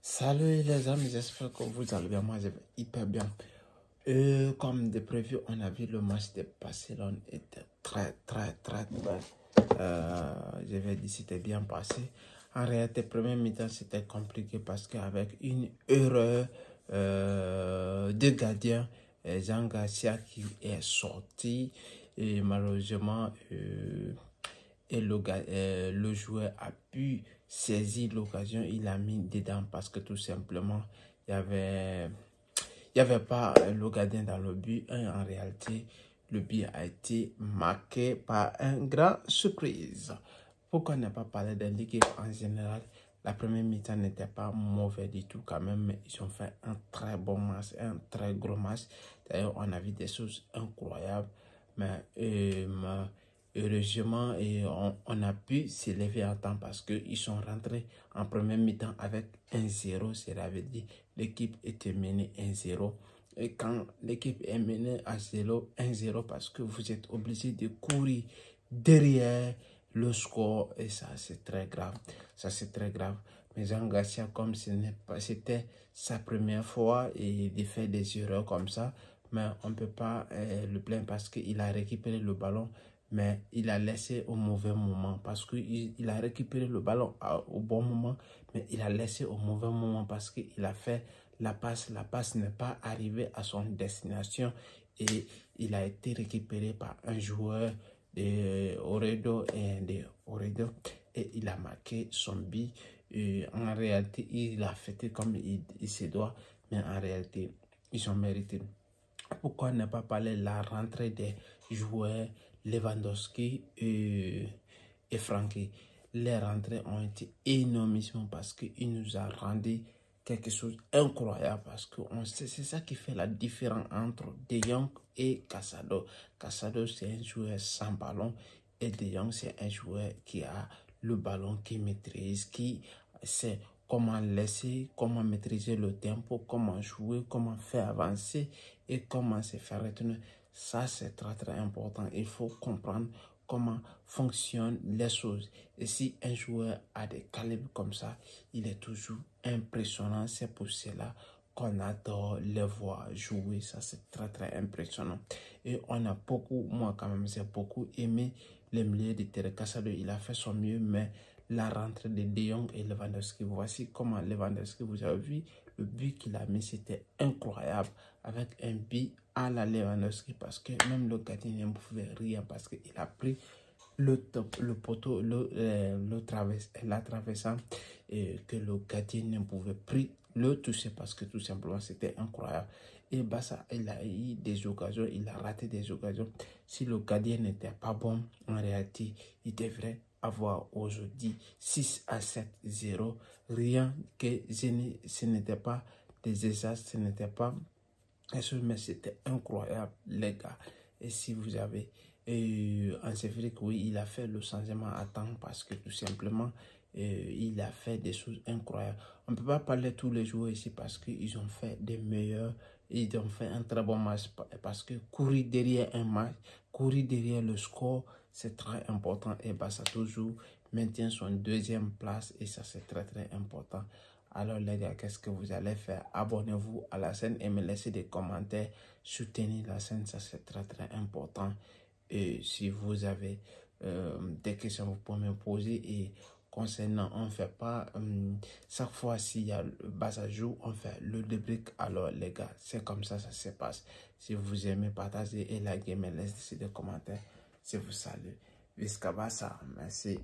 Salut les amis, j'espère que vous allez bien. Moi, je vais hyper bien. Comme de prévu, on a vu le match de Barcelone était très. Je vais dire c'était bien passé. En réalité, première mi-temps, c'était compliqué parce qu'avec une erreur de gardien, Jean Garcia qui est sorti et malheureusement, le joueur a pu saisir l'occasion, il a mis dedans parce que tout simplement, il y avait pas le gardien dans le but. En réalité, le but a été marqué par une grande surprise. Pourquoi ne pas parler de l'équipe en général? La première mi-temps n'était pas mauvais du tout quand même, mais ils ont fait un très bon match, un très gros match. D'ailleurs, on a vu des choses incroyables, mais heureusement, on a pu s'élever en temps parce qu'ils sont rentrés en première mi-temps avec 1-0. Cela veut dire l'équipe était menée 1-0. Et quand l'équipe est menée à 1-0, parce que vous êtes obligé de courir derrière le score, et ça c'est très grave. Ça c'est très grave. Mais Jean Garcia, comme c'était sa première fois et de faire des erreurs comme ça, mais on ne peut pas le plaindre parce qu'il a récupéré le ballon, mais il a laissé au mauvais moment parce qu'il a récupéré le ballon au bon moment, mais il a laissé au mauvais moment parce qu'il a fait la passe. La passe n'est pas arrivée à son destination et il a été récupéré par un joueur de Oredo et il a marqué son but. En réalité, il a fêté comme il se doit, mais en réalité, ils ont mérité. Pourquoi ne pas parler de la rentrée des joueurs Lewandowski et Frankie? Les rentrées ont été énormissimo parce qu'il nous a rendu quelque chose d'incroyable parce que c'est ça qui fait la différence entre De Jong et Casado. Casado, c'est un joueur sans ballon et De Jong, c'est un joueur qui a le ballon, qui maîtrise, qui sait comment laisser, comment maîtriser le tempo, comment jouer, comment faire avancer et comment se faire retenir. Ça, c'est très important. Il faut comprendre comment fonctionnent les choses. Et si un joueur a des calibres comme ça, il est toujours impressionnant. C'est pour cela qu'on adore les voir jouer. Ça, c'est très impressionnant. Et on a beaucoup, moi quand même, j'ai beaucoup aimé les milieux de terrain. Casado, il a fait son mieux, mais la rentrée de De Jong et Lewandowski, voici comment Lewandowski, vous avez vu, le but qu'il a mis, c'était incroyable, avec un but à la Lewandowski, parce que même le gardien ne pouvait rien, parce qu'il a pris le poteau, la traversant, et que le gardien ne pouvait plus le toucher, parce que tout simplement, c'était incroyable. Et Barça, il a eu des occasions, il a raté des occasions. Si le gardien n'était pas bon, en réalité, il devrait avoir aujourd'hui 6-7-0. Rien que ce n'était pas des désastres, ce n'était pas mais c'était incroyable, les gars. Et si vous avez en Afrique, oui, il a fait le changement à temps parce que tout simplement, il a fait des choses incroyables. On ne peut pas parler de tous les joueurs ici parce qu'ils ont fait des meilleurs, ils ont fait un très bon match parce que courir derrière un match, courir derrière le score, c'est très important. Et Barça toujours maintient son deuxième place et ça c'est très important. Alors les gars, qu'est-ce que vous allez faire? Abonnez-vous à la chaîne et me laissez des commentaires. Soutenez la chaîne, ça c'est très important. Et si vous avez des questions, vous pouvez me poser. Et concernant, on ne fait pas, chaque fois s'il y a le bas à jour, on fait le débrief. Alors les gars, c'est comme ça se passe. Si vous aimez, partagez et likez, me laissez des commentaires. Je vous salue. Visca Barça, merci.